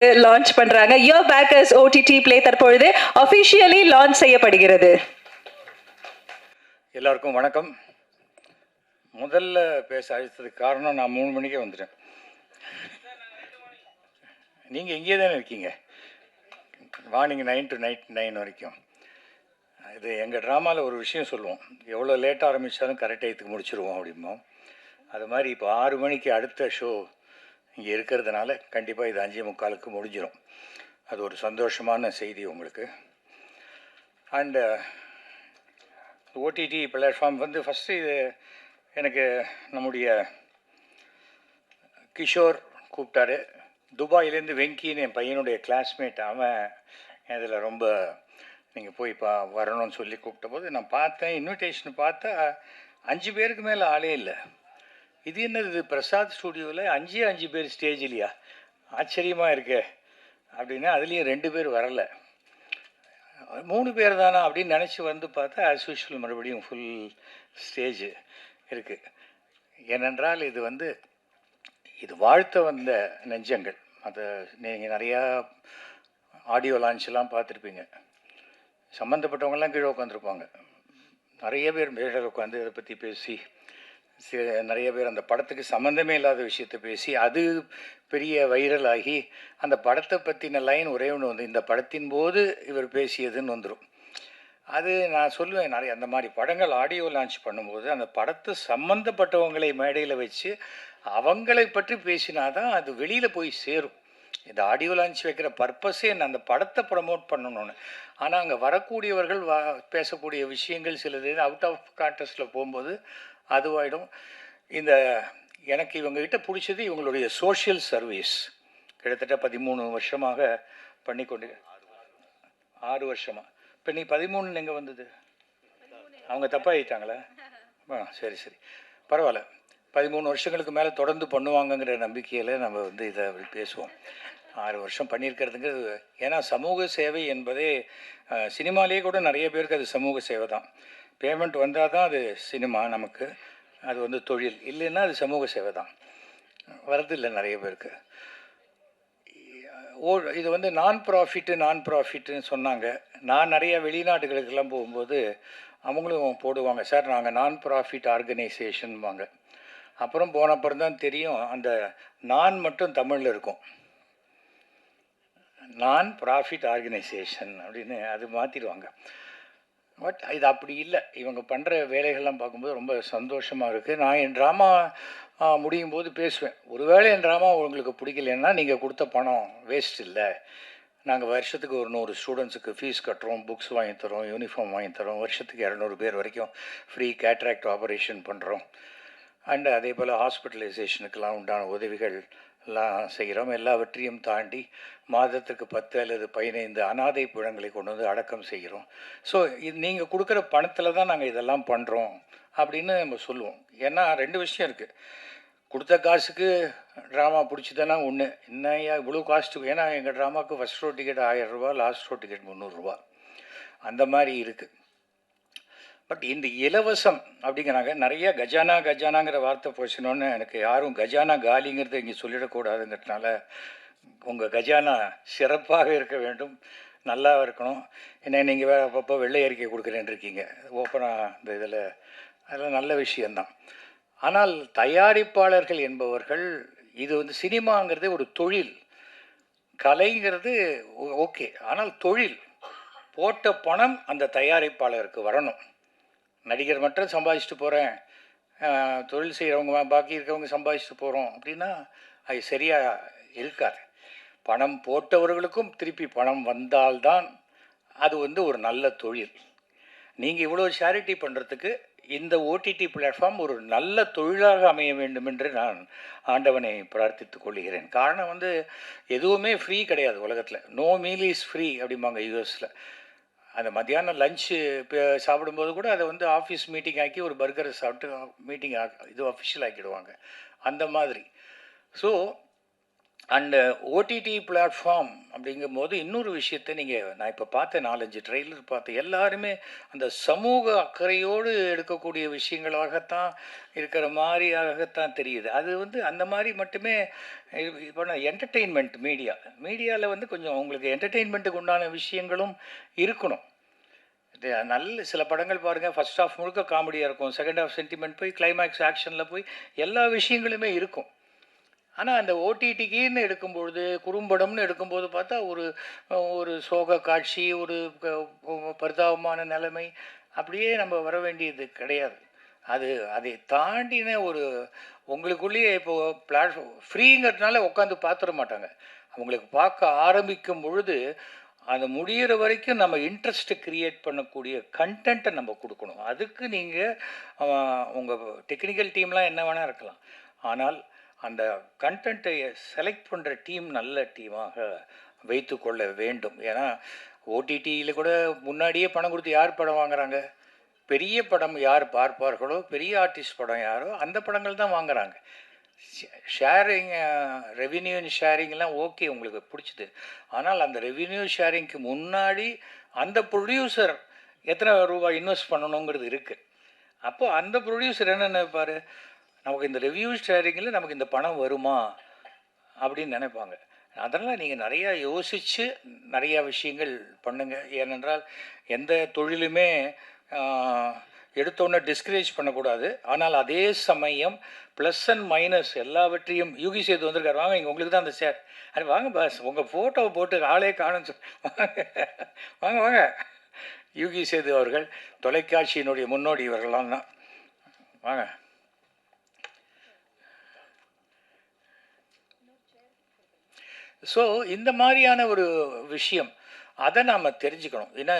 Launch பண்றாங்க. யோ bakers OTT play தற்பொழுது officially launch செய்யப்படுகிறது. எல்லாருக்கும் வணக்கம். முதல்ல பேச அழைத்ததுக்கு காரணம் நான் 3 மணிக்கே வந்துட்டேன். நீங்கள் இங்கே தானே இருக்கீங்க, மார்னிங் 9 to நைட் 9 வரைக்கும். இது எங்கள் ட்ராமாவில் ஒரு விஷயம் சொல்லுவோம், எவ்வளோ லேட்டாக ஆரம்பித்தாலும் கரெக்ட் டயத்துக்கு முடிச்சிருவோம் அப்படிம்போம். அது மாதிரி இப்போ 6 மணிக்கு அடுத்த ஷோ இங்கே இருக்கிறதுனால கண்டிப்பாக இது 5:45க்கு முடிஞ்சிடும். அது ஒரு சந்தோஷமான செய்தி உங்களுக்கு. அண்டு ஓடிடி பிளாட்ஃபார்ம் வந்து ஃபஸ்ட்டு இது எனக்கு நம்முடைய கிஷோர் கூப்பிட்டாரு. துபாயிலேருந்து வெங்கின்னு என் பையனுடைய கிளாஸ்மேட், அவன் இதில் ரொம்ப நீங்கள் போய் வரணும்னு சொல்லி கூப்பிட்ட போது நான் பார்த்தேன், இன்விடேஷன் பார்த்தா 5 பேருக்கு மேலே ஆளே இல்லை. இது என்னது பிரசாத் ஸ்டூடியோவில் 5 பேர் ஸ்டேஜ் இல்லையா, ஆச்சரியமாக இருக்கே அப்படின்னா அதுலேயும் 2 பேர் வரலை, 3 பேர் தானா அப்படின்னு நினச்சி வந்து பார்த்தா ஆஸ் யூஷுவல் மறுபடியும் ஃபுல் ஸ்டேஜ் இருக்குது. ஏனென்றால் இது வாழ்த்த வந்த நெஞ்சங்கள். அதை நீங்கள் நிறையா ஆடியோ லான்ச்லாம் பார்த்துருப்பீங்க. சம்மந்தப்பட்டவங்கெல்லாம் கீழே உட்காந்துருப்பாங்க, நிறைய பேர் மேலே உட்காந்து இதை பற்றி பேசி, நிறைய பேர் அந்த படத்துக்கு சம்மந்தமே இல்லாத விஷயத்தை பேசி அது பெரிய வைரல் ஆகி அந்த படத்தை பற்றின லைன் ஒரே ஒன்று வந்து இந்த படத்தின் போது இவர் பேசியதுன்னு வந்துடும். அது நான் சொல்லுவேன், நிறைய அந்த மாதிரி படங்கள் ஆடியோ லான்ச் பண்ணும்போது அந்த படத்தை சம்மந்தப்பட்டவங்களை மேடையில் வச்சு அவங்களை பற்றி பேசினாதான் அது வெளியில் போய் சேரும். இந்த ஆடியோ லான்ச் வைக்கிற பர்பஸே அந்த படத்தை ப்ரமோட் பண்ணணும்னு. ஆனால் அங்கே வரக்கூடியவர்கள் பேசக்கூடிய விஷயங்கள் சிலது அவுட் ஆஃப் கான்டெக்ஸ்டில் போகும்போது அதுவாயிடும். எனக்கு இவங்ககிட்ட பிடிச்சது இவங்களுடைய சோஷியல் சர்வீஸ். கிட்டத்தட்ட 13 வருஷமாக பண்ணி கொண்டு 6 வருஷமாக. இப்போ நீ 13 எங்கே வந்தது? அவங்க தப்பாகிட்டாங்களா? சரி சரி பரவாயில்ல. 13 வருஷங்களுக்கு மேலே தொடர்ந்து பண்ணுவாங்கங்கிற நம்பிக்கையில் நம்ம இதை பேசுவோம். 6 வருஷம் பண்ணியிருக்கிறதுங்கிறது, ஏன்னா சமூக சேவை என்பதே சினிமாலேயே கூட நிறைய பேருக்கு அது சமூக சேவை தான். பேமெண்ட் வந்தால் தான் அது சினிமா, நமக்கு அது தொழில், இல்லைன்னா அது சமூக சேவை தான். வரதில்லை நிறைய பேருக்கு. இது நான் ப்ராஃபிட்டுன்னு சொன்னாங்க. நான் நிறைய வெளிநாடுகளுக்கெல்லாம் போகும்போது அவங்களும் போடுவாங்க, சார் நாங்கள் நான் ப்ராஃபிட் ஆர்கனைசேஷன்வாங்க. அப்புறம் போனப்புறம் தான் தெரியும் அந்த நான் மட்டும் தமிழில் இருக்கும், நான் ப்ராஃபிட் ஆர்கனைசேஷன் அப்படின்னு அது மாற்றிடுவாங்க. பட் இது அப்படி இல்லை. இவங்க பண்ணுற வேலைகள்லாம் பார்க்கும்போது ரொம்ப சந்தோஷமாக இருக்குது. நான் என் ட்ராமா முடியும் போது பேசுவேன், ஒருவேளை என் ட்ராமா உங்களுக்கு பிடிக்கலன்னா நீங்கள் கொடுத்த பணம் வேஸ்ட் இல்லை. நாங்கள் வருஷத்துக்கு ஒரு 100 ஸ்டூடெண்ட்ஸுக்கு ஃபீஸ் கட்டுறோம், புக்ஸ் வாங்கி தரோம், யூனிஃபார்ம் வாங்கி தரோம், வருஷத்துக்கு 200 பேர் வரைக்கும் ஃப்ரீ கேட்ராக்ட் ஆப்ரேஷன் பண்ணுறோம். அண்டு அதே போல் ஹாஸ்பிட்டலைசேஷனுக்கெல்லாம் உண்டான உதவிகள் எல்லாம் செய்கிறோம். எல்லாவற்றையும் தாண்டி மாதத்துக்கு 10 அல்லது 15 அனாதை பிணங்களை கொண்டு வந்து அடக்கம் செய்கிறோம். ஸோ இது நீங்கள் கொடுக்குற பணத்தில் தான் நாங்கள் இதெல்லாம் பண்ணுறோம் அப்படின்னு நம்ம சொல்லுவோம். ஏன்னா 2 விஷயம் இருக்குது. கொடுத்த காசுக்கு ட்ராமா பிடிச்சிதானா ஒன்று, என்னையா இவ்வளோ காஸ்ட்டுக்கு, ஏன்னா எங்கள் ட்ராமாவுக்கு ஃபஸ்ட் ஷோ டிக்கெட் 1000 ரூபா, லாஸ்ட் ஷோ டிக்கெட் 300 ரூபா, அந்த மாதிரி இருக்குது. பட் இந்த இலவசம் அப்படிங்கிறாங்க. நிறைய கஜானாங்கிற வார்த்தை போச்சுனோன்னு எனக்கு யாரும் கஜானா காலிங்கிறத இங்கே சொல்லிடக்கூடாதுங்கிறதுனால உங்கள் கஜானா சிறப்பாக இருக்க வேண்டும், நல்லா இருக்கணும். ஏன்னா நீங்கள் வேறு அப்பப்போ வெள்ளை அறிக்கை கொடுக்குறேன்னு இருக்கீங்க ஓப்பனாக இந்த இதில், அதெல்லாம் நல்ல விஷயந்தான். ஆனால் தயாரிப்பாளர்கள் என்பவர்கள், இது சினிமாங்கிறது ஒரு தொழில், கலைங்கிறது ஓகே, ஆனால் தொழில். போட்ட பணம் அந்த தயாரிப்பாளருக்கு வரணும். நடிகர் மட்டும் சம்பாதிச்சுட்டு போகிறேன், தொழில் செய்கிறவங்க பாக்கி இருக்கிறவங்க சம்பாதிச்சுட்டு போகிறோம் அப்படின்னா அது சரியாக இருக்காது. பணம் போட்டவர்களுக்கும் திருப்பி பணம் வந்தால்தான் அது ஒரு நல்ல தொழில். நீங்கள் இவ்வளோ சேரிட்டி பண்ணுறதுக்கு இந்த ஓடிடி பிளாட்ஃபார்ம் ஒரு நல்ல தொழிலாக அமைய வேண்டும் என்று நான் ஆண்டவனை பிரார்த்தித்துக் கொள்கிறேன். காரணம் எதுவுமே ஃப்ரீ கிடையாது உலகத்தில். நோ மீல் இஸ் ஃப்ரீ அப்படிம்பாங்க யூஎஸில். அந்த மத்தியானம் லஞ்சு சாப்பிடும்போது கூட அதை ஆஃபீஸ் மீட்டிங் ஆக்கி ஒரு பர்கரை சாப்பிட்டு மீட்டிங் இது அஃபிஷியல் ஆக்கிடுவாங்க, அந்த மாதிரி. ஸோ அண்ட் ஓடிடி பிளாட்ஃபார்ம் அப்படிங்கும்போது இன்னொரு விஷயத்தை நான் இப்போ பார்த்தேன், 4-5 ட்ரெய்லர் பார்த்தேன். எல்லாருமே அந்த சமூக அக்கறையோடு எடுக்கக்கூடிய விஷயங்களாகத்தான் இருக்கிற மாதிரியாகத்தான் தெரியுது. அது அந்த மாதிரி மட்டுமே இப்போ நான் என்டர்டெயின்மெண்ட் மீடியாவில் கொஞ்சம் உங்களுக்கு என்டர்டெயின்மெண்ட்டுக்கு உண்டான விஷயங்களும் இருக்கணும். இது நல்ல சில படங்கள் பாருங்கள், ஃபர்ஸ்ட் ஹாஃப் முழுக்க காமெடியாக இருக்கும், செகண்ட் ஹாஃப் சென்டிமெண்ட் போய் கிளைமேக்ஸ் ஆக்ஷனில் போய் எல்லா விஷயங்களுமே இருக்கும். ஆனால் அந்த ஓடிடிக்குன்னு எடுக்கும்பொழுது, குறும்படம்னு எடுக்கும்போது பார்த்தா ஒரு ஒரு சோக காட்சி, ஒரு பரிதாபமான நிலைமை, அப்படியே நம்ம வர வேண்டியது கிடையாது. அதை தாண்டின ஒரு உங்களுக்குள்ளேயே இப்போது ஃப்ரீங்கிறதுனால உட்காந்து பார்த்துட மாட்டாங்க. அவங்களுக்கு பார்க்க ஆரம்பிக்கும் பொழுது அது முடிகிற வரைக்கும் நம்ம இன்ட்ரெஸ்ட்டு க்ரியேட் பண்ணக்கூடிய கண்டென்ட்டை நம்ம கொடுக்கணும். அதுக்கு நீங்கள் உங்கள் டெக்னிக்கல் டீம்லாம் என்ன வேணால் இருக்கலாம். ஆனால் அந்த கண்டென்ட்டை செலக்ட் பண்ணுற டீம் நல்ல டீமாக வைத்து கொள்ள வேண்டும். ஏன்னா ஓடிடியில் கூட முன்னாடியே பணம் கொடுத்து யார் படம் வாங்குறாங்க? பெரிய படம் யார் பார்ப்பார்களோ, பெரிய ஆர்டிஸ்ட் படம் யாரோ அந்த படங்கள் தான் வாங்குறாங்க. ஷேரிங், ரெவின்யூ ஷேரிங்லாம் ஓகே, உங்களுக்கு பிடிச்சிது. ஆனால் அந்த ரெவின்யூ ஷேரிங்க்கு முன்னாடி அந்த ப்ரொடியூசர் எத்தனை ரூபாய் இன்வெஸ்ட் பண்ணணுங்கிறது இருக்குது. அப்போது அந்த ப்ரொடியூசர் என்ன நினைப்பார், நமக்கு இந்த ரெவ்யூ ஷேரிங்கில் நமக்கு இந்த பணம் வருமா அப்படின்னு நினைப்பாங்க. அதெல்லாம் நீங்கள் நிறையா யோசித்து நிறையா விஷயங்கள் பண்ணுங்கள். ஏனென்றால் எந்த தொழிலுமே எடுத்தோன்னே டிஸ்கரேஜ் பண்ணக்கூடாது. ஆனால் அதே சமயம் ப்ளஸ் அண்ட் மைனஸ் எல்லாவற்றையும் யூகி சேது வந்திருக்காரு, வாங்க இங்கே உங்களுக்கு தான் அந்த ஷேர். அது வாங்க பாஸ், உங்கள் ஃபோட்டோவை போட்டு ஆளே காணும் வாங்க வாங்க. யூகி சேது அவர்கள் தொலைக்காட்சியினுடைய முன்னோடி இவர்களாம் தான். வாங்க. ஸோ இந்த மாதிரியான ஒரு விஷயம் அதை நாம் தெரிஞ்சுக்கணும். ஏன்னா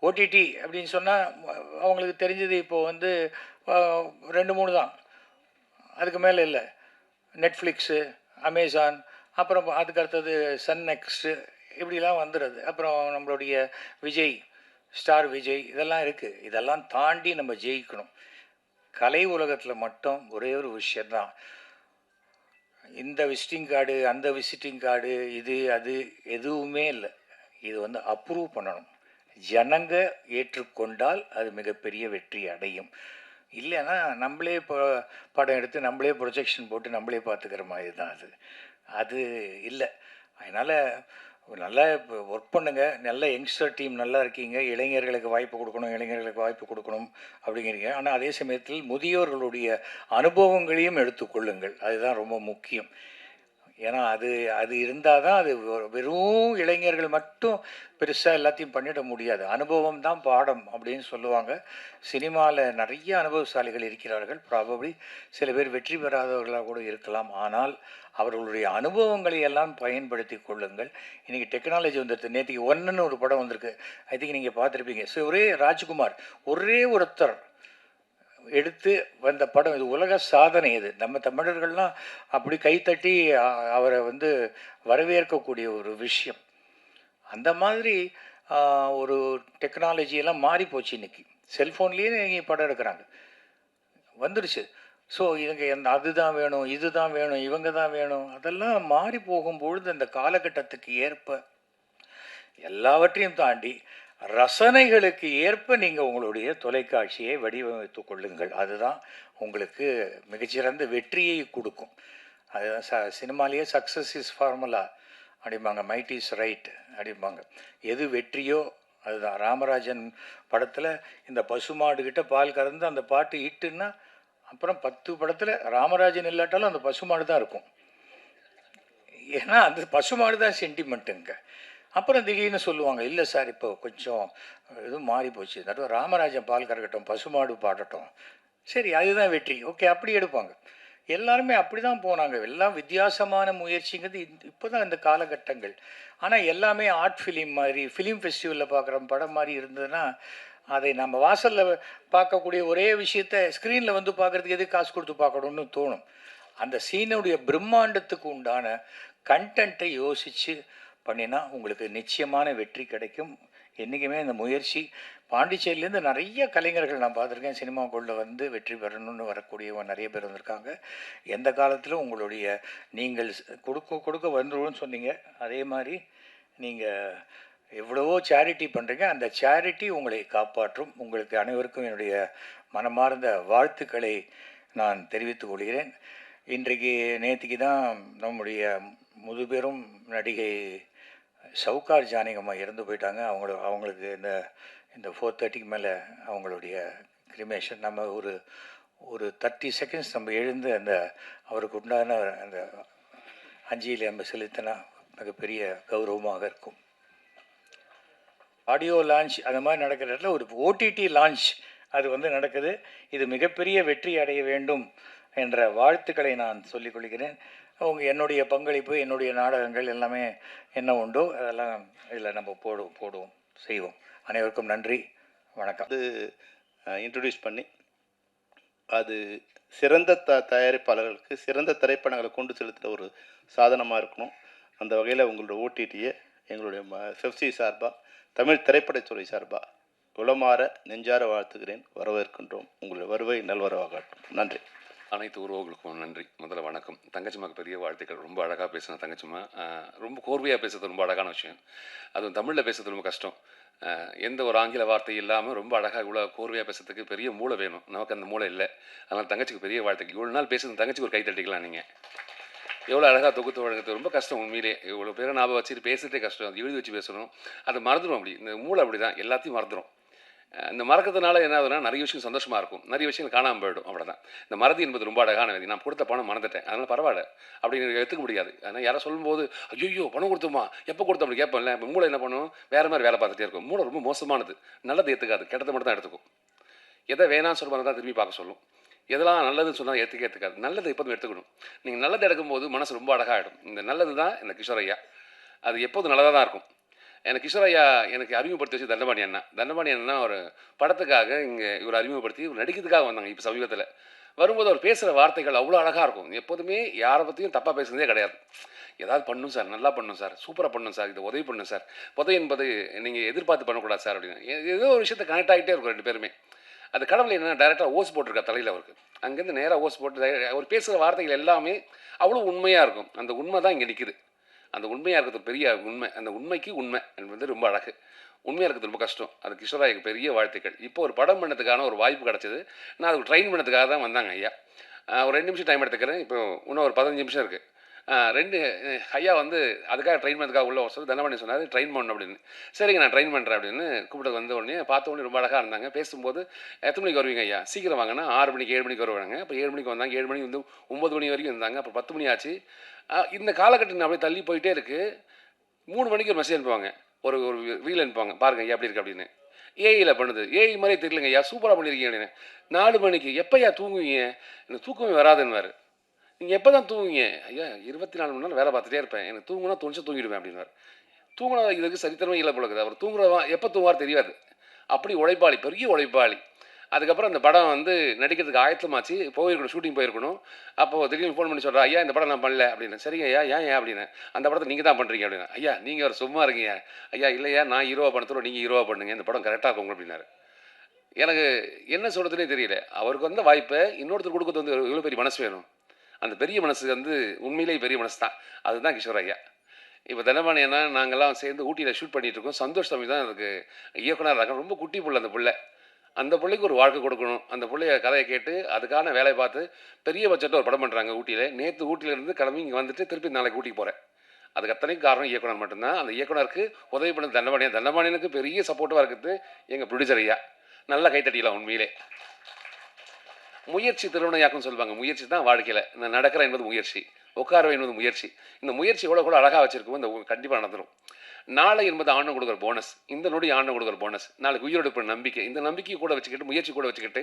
ஓடிடி அப்படின்னு சொன்னால் அவங்களுக்கு தெரிஞ்சது இப்போது 2-3 தான், அதுக்கு மேலே இல்லை. நெட்ஃப்ளிக்ஸு, அமேசான், அப்புறம் அதுக்கு அடுத்தது சன் நெக்ஸ்ட்டு, இப்படிலாம் வந்துடுது. அப்புறம் நம்மளுடைய விஜய், ஸ்டார் விஜய், இதெல்லாம் இருக்குது. இதெல்லாம் தாண்டி நம்ம ஜெயிக்கணும். கலை உலகத்தில் மட்டும் ஒரே ஒரு விஷயந்தான், இந்த விசிட்டிங் கார்டு, அந்த விசிட்டிங் கார்டு, இது அது எதுவுமே இல்லை. இது அப்ரூவ் பண்ணணும். ஜனங்க ஏற்றுக்கொண்டால் அது மிகப்பெரிய வெற்றி அடையும். இல்லைன்னா நம்மளே இப்போ படம் எடுத்து நம்மளே ப்ரொஜெக்ஷன் போட்டு நம்மளே பார்த்துக்கிற மாதிரி தான் அது இல்லை. அதனால் நல்லா ஒர்க் பண்ணுங்கள். நல்ல யங்ஸ்டர் டீம் நல்லா இருக்கீங்க. இளைஞர்களுக்கு வாய்ப்பு கொடுக்கணும் அப்படிங்கிறீங்க. ஆனால் அதே சமயத்தில் முதியோர்களுடைய அனுபவங்களையும் எடுத்துக்கொள்ளுங்கள். அதுதான் ரொம்ப முக்கியம். ஏன்னா அது இருந்தால் தான் அது வெறும் இளைஞர்கள் மட்டும் பெருசாக எல்லாத்தையும் பண்ணிட முடியாது. அனுபவம் தான் பாடம் அப்படின்னு சொல்லுவாங்க. சினிமாவில் நிறைய அனுபவசாலிகள் இருக்கிறார்கள். ப்ராபப்ளி சில பேர் வெற்றி பெறாதவர்களாக கூட இருக்கலாம். ஆனால் அவர்களுடைய அனுபவங்களை எல்லாம் பயன்படுத்தி கொள்ளுங்கள். இன்றைக்கி டெக்னாலஜி வந்துடுது. நேற்றுக்கு ஒன்றுன்னு ஒரு படம் வந்திருக்கு, ஐ திங்க் நீங்கள் பார்த்துருப்பீங்க. ஸோ ஒரே ராஜ்குமார் ஒரே ஒருத்தர் எடுத்து வந்த படம். இது உலக சாதனை. இது நம்ம தமிழர்கள்லாம் அப்படி கைத்தட்டி அவரை வரவேற்கக்கூடிய ஒரு விஷயம். அந்த மாதிரி ஒரு டெக்னாலஜியெல்லாம் மாறி போச்சு. இன்றைக்கி செல்ஃபோன்லேயே நீங்கள் படம் எடுக்கிறாங்க, வந்துடுச்சு. ஸோ இவங்க அதுதான் வேணும், இதுதான் வேணும், இவங்க தான் வேணும், அதெல்லாம் மாறி போகும்பொழுது அந்த காலகட்டத்துக்கு ஏற்ப எல்லாவற்றையும் தாண்டி ரசனைகளுக்கு ஏற்ப நீங்கள் உங்களுடைய தொலைக்காட்சியை வடிவமைத்து கொள்ளுங்கள். அதுதான் உங்களுக்கு மிகச்சிறந்த வெற்றியை கொடுக்கும். அதுதான் சினிமாலேயே சக்ஸஸ் இஸ் ஃபார்முலா அப்படிம்பாங்க, மைட் இஸ் ரைட் அப்படிம்பாங்க. எது வெற்றியோ அதுதான். ராமராஜன் படத்தில் இந்த பசுமாடுகிட்ட பால் கறந்து அந்த பாட்டு ஹிட்டுன்னா அப்புறம் 10 படத்தில் ராமராஜன் இல்லாட்டாலும் அந்த பசுமாடு தான் இருக்கும். ஏன்னா அந்த பசுமாடு தான் சென்டிமெண்ட்டுங்க. அப்புறம் திடீர்னு சொல்லுவாங்க, இல்லை சார் இப்போ கொஞ்சம் எதுவும் மாறி போச்சு, நடுவில் ராமராஜன் பால் கறக்கட்டும், பசுமாடு பாடட்டும், சரி அதுதான் வெற்றி, ஓகே அப்படி எடுப்பாங்க. எல்லாருமே அப்படி தான் போனாங்க. எல்லாம் வித்தியாசமான முயற்சிங்கிறது இப்போ தான் இந்த காலகட்டங்கள். ஆனால் எல்லாமே ஆர்ட் ஃபிலிம் மாதிரி, ஃபிலிம் ஃபெஸ்டிவலில் பார்க்குற படம் மாதிரி இருந்ததுன்னா அதை நம்ம வாசலில் பார்க்கக்கூடிய ஒரே விஷயத்த ஸ்க்ரீனில் பார்க்குறதுக்கு எது காசு கொடுத்து பார்க்கணுன்னு தோணும். அந்த சீனுடைய பிரம்மாண்டத்துக்கு உண்டான கண்டென்ட்டை யோசித்து பண்ணினா உங்களுக்கு நிச்சயமான வெற்றி கிடைக்கும். என்றைக்குமே இந்த முயற்சி பாண்டிச்சேரியிலேருந்து நிறைய கலைஞர்கள் நான் பார்த்துருக்கேன். சினிமாக்குள்ளே வந்து வெற்றி பெறணும்னு வரக்கூடியவங்க நிறைய பேர் வந்திருக்காங்க. எந்த காலத்திலும் உங்களுடைய நீங்கள் கொடுக்க கொடுக்க வந்துருவோம்னு சொன்னீங்க. அதே மாதிரி நீங்கள் எவ்வளவோ சேரிட்டி பண்ணுறீங்க. அந்த சேரிட்டி உங்களை காப்பாற்றும். உங்களுக்கு அனைவருக்கும் என்னுடைய மனமார்ந்த வாழ்த்துக்களை நான் தெரிவித்துக் கொள்கிறேன். இன்றைக்கு நேற்றுக்கு தான் நம்முடைய முதுபெரும் நடிகை சவுகார் ஜானகம்மா இறந்து போயிட்டாங்க. அவங்களுக்கு இந்த 4:30க்கு மேலே அவங்களுடைய கிரிமேஷன். நம்ம ஒரு 30 செகண்ட்ஸ் நம்ம எழுந்து அவருக்கு உண்டான அந்த அஞ்சலி நம்ம செலுத்தினா மிகப்பெரிய கௌரவமாக இருக்கும். ஆடியோ லான்ச் அந்த மாதிரி நடக்கிற இடத்துல ஒரு ஓடிடி லான்ச் அது நடக்குது. இது மிகப்பெரிய வெற்றி அடைய வேண்டும் என்ற வாழ்த்துக்களை நான் சொல்லிக் கொள்கிறேன். என்னுடைய பங்களிப்பு, என்னுடைய நாடகங்கள் எல்லாமே என்ன உண்டோ அதெல்லாம் இதில் நம்ம போடுவோம் செய்வோம். அனைவருக்கும் நன்றி, வணக்கம். அது இன்ட்ரடியூஸ் பண்ணி அது சிறந்த தயாரிப்பாளர்களுக்கு சிறந்த திரைப்படங்களை கொண்டு செலுத்துகிற ஒரு சாதனமாக இருக்கணும். அந்த வகையில் உங்களோட ஓடிடியை எங்களுடைய FFC சார்பாக, தமிழ் திரைப்படத்துறை சார்பாக உளமாற நெஞ்சார வாழ்த்துகிறேன். வரவேற்கின்றோம். உங்களுடைய வருகை நல்வரவாகட்டும். நன்றி. அனைத்து உறவுகளுக்கும் நன்றி. முதல்ல வணக்கம். தங்கச்சிமாக்கு பெரிய வாழ்த்துக்கள். ரொம்ப அழகாக பேசின தங்கச்சிமா. ரொம்ப கோர்வையாக பேசுறது ரொம்ப அழகான விஷயம். அதுவும் தமிழில் பேசுறது ரொம்ப கஷ்டம். எந்த ஒரு ஆங்கில வார்த்தை இல்லாமல் ரொம்ப அழகாக இவ்வளோ கோர்வையாக பேசுறதுக்கு பெரிய மூளை வேணும். நமக்கு அந்த மூளை இல்லை. அதனால் தங்கச்சிக்கு பெரிய வாழ்த்துக்கு. இவ்வளோ நாள் பேசுறது தங்கச்சிக்கு ஒரு கை தட்டிக்கலாம். நீங்கள் எவ்வளோ அழகாக தொகுத்து வழங்குறது ரொம்ப கஷ்டம். உண்மையிலே இவ்வளோ பேரை ஞாபகம் வச்சுட்டு பேசுகிறதே கஷ்டம். அது எழுதி வச்சு பேசணும். அதை மறந்துடும். அப்படி இந்த மூளை அப்படி தான், எல்லாத்தையும் மறந்துடும். இந்த மறக்கிறதுனால என்ன ஆகுதுன்னா நிறைய விஷயம் சந்தோஷமாக இருக்கும், நிறைய விஷயங்கள் காணாமல் போயிடும். அவ்வளோதான். இந்த மறதி என்பது ரொம்ப அழகான விதி. நான் கொடுத்த பணம் மறந்துட்டேன், அதனால் பரவாயில்ல அப்படின்னு எடுத்துக்க முடியாது. ஆனால் யாரும் சொல்லும்போது ஐயோ பணம் கொடுத்தோமா, எப்போ கொடுத்தோம் அப்படி கேட்போம்ல. மூளை என்ன பண்ணும், வேறு மாதிரி வேலை பார்த்துட்டே இருக்கும். மூளை ரொம்ப மோசமானது. நல்லது ஏற்றுக்காது, கெட்டதை மட்டும் தான் எடுத்துக்கும். எதை வேணாம்னு சொல்லும்போது தான் திரும்பி பார்க்க சொல்லும். எதெல்லாம் நல்லதுன்னு சொன்னால் ஏற்றுக்காது. நல்லது எப்போதும் எடுத்துக்கணும். நீங்கள் நல்லது எடுக்கும்போது மனசு ரொம்ப அழகாகிடும். இந்த நல்லது தான் இந்த கிஷோரையா, அது எப்போதும் நல்லதாக தான் இருக்கும். எனக்கு கிஷோரையா எனக்கு அறிமுகப்படுத்தி வச்சு தண்டபாணி அண்ணா ஒரு படத்துக்காக இங்கே இவர் அறிமுகப்படுத்தி இவர் நடிக்கிறதுக்காக வந்தாங்க. இப்போ சமீபத்தில் வரும்போது அவர் பேசுகிற வார்த்தைகள் அவ்வளோ அழகாக இருக்கும். எப்போதுமே யாரை பற்றியும் தப்பாக பேசுனதே கிடையாது. ஏதாவது பண்ணும் சார், நல்லா பண்ணும் சார், சூப்பராக பண்ணும் சார், இது உதவி பண்ணும் சார். உதவி என்பது நீங்கள் எதிர்பார்த்து பண்ணக்கூடாது சார் அப்படின்னு ஏதோ ஒரு விஷயத்தை கனெக்ட் ஆகிட்டே இருக்கும் ரெண்டு பேருமே. அது கடவுள் என்னென்னா டைரெக்டாக ஓஸ் போட்டிருக்கா தலையில் அவருக்கு. அங்கேருந்து நேராக ஓஸ் போட்டு அவர் பேசுகிற வார்த்தைகள் எல்லாமே அவ்வளோ உண்மையாக இருக்கும். அந்த உண்மை தான் இங்கே நிற்குது. அந்த உண்மையாக இருக்கிறது பெரிய உண்மை. அந்த உண்மைக்கு உண்மை என்பது ரொம்ப அழகு. உண்மையாக இருக்கிறது ரொம்ப கஷ்டம். அது கிஷோராய்க்கு பெரிய வாழ்த்துக்கள். இப்போ ஒரு படம் பண்ணதுக்கான ஒரு வாய்ப்பு கிடச்சிது. நான் அதுக்கு ட்ரெயின் பண்ணதுக்காக தான் வந்தாங்க ஐயா. ஒரு 2 நிமிஷம் டைம் எடுத்துக்கிறேன். இப்போ இன்னும் ஒரு 15 நிமிஷம் இருக்குது. ஐயா அதுக்காக ட்ரெயின் பண்ணதுக்காக உள்ள சொல்லி தண்டபாணி சொன்னார் ட்ரெயின் பண்ணணும் அப்படின்னு. சரிங்க நான் ட்ரெயின் பண்ணுறேன் அப்படின்னு கூப்பிட்டு வந்த உடனே பார்த்த உடனே ரொம்ப அழகாக இருந்தாங்க. பேசும்போது எத்தனை மணிக்கு வருவீங்க ஐயா, சீக்கிரம் வாங்கன்னா 6 மணிக்கு 7 மணிக்கு வருவாங்க. அப்போ 7 மணிக்கு வந்தாங்க. 7 மணிக்கு 9 மணி வரைக்கும் இருந்தாங்க. அப்புறம் 10 மணி ஆச்சு. இந்த காலகட்டம் அப்படியே தள்ளி போயிட்டே இருக்குது. 3 மணிக்கு ஒரு மெசேஜ் அனுப்புவாங்க, ஒரு ரீல் அனுப்புவாங்க, பாருங்க ஐயா அப்படி இருக்கு அப்படின்னு. ஏஐயில் பண்ணுது. ஏஐ மாதிரியே தெரியலங்க ஐயா, சூப்பராக பண்ணியிருக்கீங்க அப்படின்னு. 4 மணிக்கு எப்போயா தூங்குவீங்க, எனக்கு தூக்கமே வராதுன்னுவார். நீங்கள் எப்போ தான் தூங்குவீங்க ஐயா, 24 மணி நேரம் வேலை பார்த்துட்டே இருப்பேன், எனக்கு தூங்குனா தொலைச்சு தூங்கிடுவேன் அப்படின்னார். தூங்கினா இதுக்கு சரித்திரமே இல்லை போல இருக்குது. அவர் தூங்குறவா எப்போ தூங்குவார் தெரியாது. அப்படி உழைப்பாளி, பெரிய உழைப்பாளி. அதுக்கப்புறம் அந்த படம் நடிக்கிறதுக்கு ஆயத்தமாச்சு, போயிருக்கணும், ஷூட்டிங் போயிருக்கணும். அப்போது திடீர்னு ஃபோன் பண்ணி சொல்கிறா, ஐயா இந்த படம் நான் பண்ணல அப்படின்னு. சரிங்க ஐயா, ஏன் அப்படின்னு. அந்த படத்தை நீங்கள் தான் பண்ணுறீங்க அப்படின்னு. ஐயா நீங்கள் ஒரு சும்மா இருக்கீங்க ஐயா. இல்லையா நான் ஹீரோவா பண்ணத்தோட நீங்கள் ஹீரோவா பண்ணுங்க, இந்த படம் கரெக்டாக இருக்கும் அப்படின்னாரு. எனக்கு என்ன சொல்கிறதுனே தெரியல. அவருக்கு வந்த வாய்ப்பை இன்னொருத்தர் கொடுக்கறது எவ்வளோ பெரிய மனசு வேணும். அந்த பெரிய மனசு உண்மையிலேயே பெரிய மனசு தான். அதுதான் கிஷோர் ஐயா. இப்போ தண்டபாணி என்ன நாங்கள்லாம் சேர்ந்து ஊட்டியில் ஷூட் பண்ணிகிட்டு இருக்கோம். சந்தோஷ் தம்பி தான் அதுக்கு இயக்குனர் இருக்காங்க. ரொம்ப குட்டி புள்ள அந்த பிள்ளை. அந்த பிள்ளைக்கு ஒரு வாழ்க்கை கொடுக்கணும். அந்த பிள்ளைய கதையை கேட்டு அதுக்கான வேலையை பார்த்து பெரிய பட்ஜெட்டில் ஒரு படம் பண்ணுறாங்க ஊட்டியில். நேற்று ஊட்டியிலேருந்து கிளம்பி இங்கே வந்துட்டு திருப்பி நாளைக்கு ஊட்டிக்கு போகிறேன். அதுக்கு அத்தனைக்கும் காரணம் இயக்குனர் மட்டும்தான். அந்த இயக்குனருக்கு உதவி பண்ண தண்டபாணியனுக்கு பெரிய சப்போர்ட்டிவாக இருக்குது எங்கள் ப்ரொடியூசர் ஐயா. நல்லா கைத்தட்டிக்கலாம். உண்மையிலே முயற்சி திருவினையாக்குன்னு சொல்லுவாங்க. முயற்சி தான் வாழ்க்கையில். நான் நடக்கிறேன் என்பது முயற்சி, உட்கார என்பது முயற்சி. இந்த முயற்சி எவ்வளோ கூட அழகாக வச்சுருக்கோம், இந்த கண்டிப்பாக நடந்துடும். நாளை என்பது ஆண்டு கொடுக்குற போனஸ், இந்த நொடி ஆண்டு கொடுக்குற போனஸ். நாளைக்கு உயிரோடு நம்பிக்கை, இந்த நம்பிக்கையை கூட வச்சுக்கிட்டு முயற்சி கூட வச்சுக்கிட்டு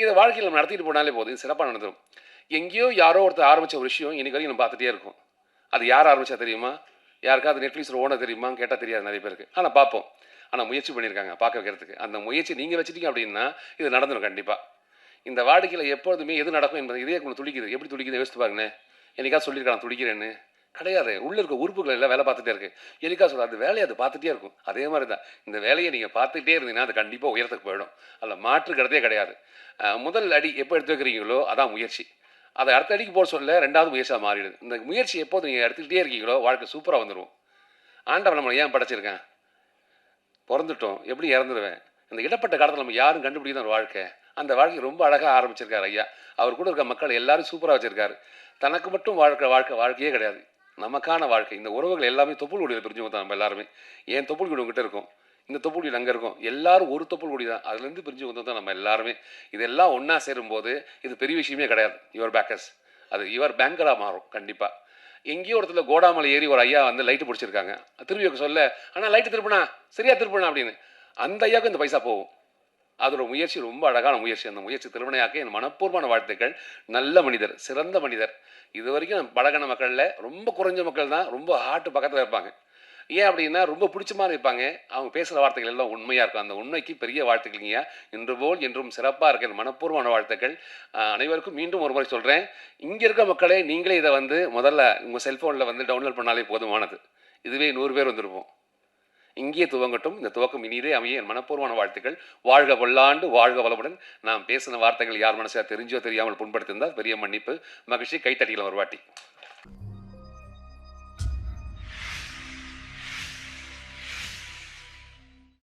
இதை வாழ்க்கையில் நம்ம நடத்திட்டு போனாலே போதும், இது சிறப்பாக நடந்துடும். எங்கேயோ யாரோ ஒருத்தர் ஆரம்பித்த ஒரு விஷயம் இன்றைக்கு வரைக்கும் நம்ம பார்த்துட்டே இருக்கும். அது யார் ஆரம்பித்தா தெரியுமா, யாருக்காவது நெட்ஃப்ளிக்ஸில் ஓனர் தெரியுமா கேட்டால் தெரியாது நிறைய பேருக்கு. ஆனால் பார்ப்போம். ஆனால் முயற்சி பண்ணியிருக்காங்க பார்க்க வைக்கிறதுக்கு. அந்த முயற்சி நீங்கள் வச்சுட்டீங்க அப்படின்னா இது நடந்துடும் கண்டிப்பாக. இந்த வாழ்க்கையில் எப்பொழுதுமே எது நடக்கும் என்பது இதே கொஞ்சம் துடிக்குது. எப்படி துடிக்குது யோசித்து பாருங்கண்ணே. என்னைக்காவது சொல்லியிருக்காங்க துடிக்கிறேன்னு. கிடையாது. உள்ள இருக்க உறுப்புகள் எல்லாம் வேலை பார்த்துட்டே இருக்கு. எலிக்கா சொல்ல அந்த வேலையை அது பார்த்துட்டே இருக்கும். அதே மாதிரி தான் இந்த வேலையை நீங்கள் பார்த்துட்டே இருந்தீங்கன்னா அது கண்டிப்பாக உயரத்துக்கு போயிடும். அதில் மாற்றுக்கிறதே கிடையாது. முதல் அடி எப்போ எடுத்து வைக்கிறீங்களோ அதான் முயற்சி. அதை அடுத்த அடிக்கு போட சொல்ல 2வது முயற்சியாக மாறிடுது. இந்த முயற்சி எப்போது நீங்கள் எடுத்துக்கிட்டே இருக்கீங்களோ வாழ்க்கை சூப்பராக வந்துடும். ஆண்டவன் நம்மளை ஏன் படைச்சிருக்கேன்? பிறந்துட்டோம், எப்படி இறந்துடுவேன்? இந்த இடப்பட்ட காலத்தில் நம்ம யாரும் கண்டுபிடிக்கிற ஒரு வாழ்க்கை. அந்த வாழ்க்கை ரொம்ப அழகாக ஆரம்பிச்சிருக்காரு ஐயா. அவர் கூட இருக்க மக்கள் எல்லாரும் சூப்பராக வச்சிருக்காரு. தனக்கு மட்டும் வாழ்க்கையே கிடையாது. நமக்கான வாழ்க்கை. இந்த உறவுகள் எல்லாமே தொப்புள் கொடியில் பிரிஞ்சு தான் நம்ம எல்லாருமே. ஏன் தொப்புள் கொடி உங்ககிட்ட இருக்கும், இந்த தொப்புள் கொடி அங்கே இருக்கும், எல்லாரும் ஒரு தொப்புள் கொடி தான். அதுலேருந்து பிரிஞ்சு வந்தது தான் நம்ம எல்லாருமே. இதெல்லாம் ஒன்றா சேரும்போது இது பெரிய விஷயமே கிடையாது. யுவர் பேக்கர்ஸ் அது யுவர் பேங்கராக மாறும் கண்டிப்பாக. எங்கேயோ இடத்துல கோடாமலை ஏறி ஒரு ஐயா வந்து லைட்டு பிடிச்சிருக்காங்க. திரும்பி சொல்ல ஆனால் லைட்டு திருப்பினா சரியா திருப்பினா அப்படின்னு அந்த ஐயாவுக்கு இந்த பைசா போகும். அதோட முயற்சி ரொம்ப அழகான முயற்சி. அந்த முயற்சி திருவினையாக்க என் மனப்பூர்வமான வாழ்த்துக்கள். நல்ல மனிதர், சிறந்த மனிதர். இது வரைக்கும் நம்ம பழகின மக்களில் ரொம்ப குறைஞ்ச மக்கள் தான் ரொம்ப ஹார்ட் பக்கத்தில் இருப்பாங்க. ஏன் அப்படின்னா ரொம்ப பிடிச்ச மாதிரி இருப்பாங்க. அவங்க பேசுகிற வார்த்தைகள் எல்லாம் உண்மையாக இருக்கும். அந்த உண்மைக்கு பெரிய வாழ்த்துக்கள்ங்க. இன்று போல் என்றும் சிறப்பாக இருக்க என் மனப்பூர்வமான வாழ்த்துக்கள். அனைவருக்கும் மீண்டும் ஒரு முறை சொல்கிறேன், இங்கே இருக்க மக்களே நீங்களே இதை வந்து முதல்ல உங்கள் செல்ஃபோனில் வந்து டவுன்லோட் பண்ணாலே போதுமானது. இதுவே 100 பேர் வந்துருப்போம். இங்கே துவங்கட்டும். இந்த துவக்கம் இனிதே அமைய என் மனப்பூர்வமான வாழ்த்துக்கள். வாழ்க பல்லாண்டு, வாழ்க வளமுடன். நான் பேசின வார்த்தைகள் யார் மனசாக தெரிஞ்சோ தெரியாமல் புண்படுத்தியிருந்தால் பெரிய மன்னிப்பு. மகிழ்ச்சி. கைத்தட்டிக்கலாம் ஒரு வாட்டி.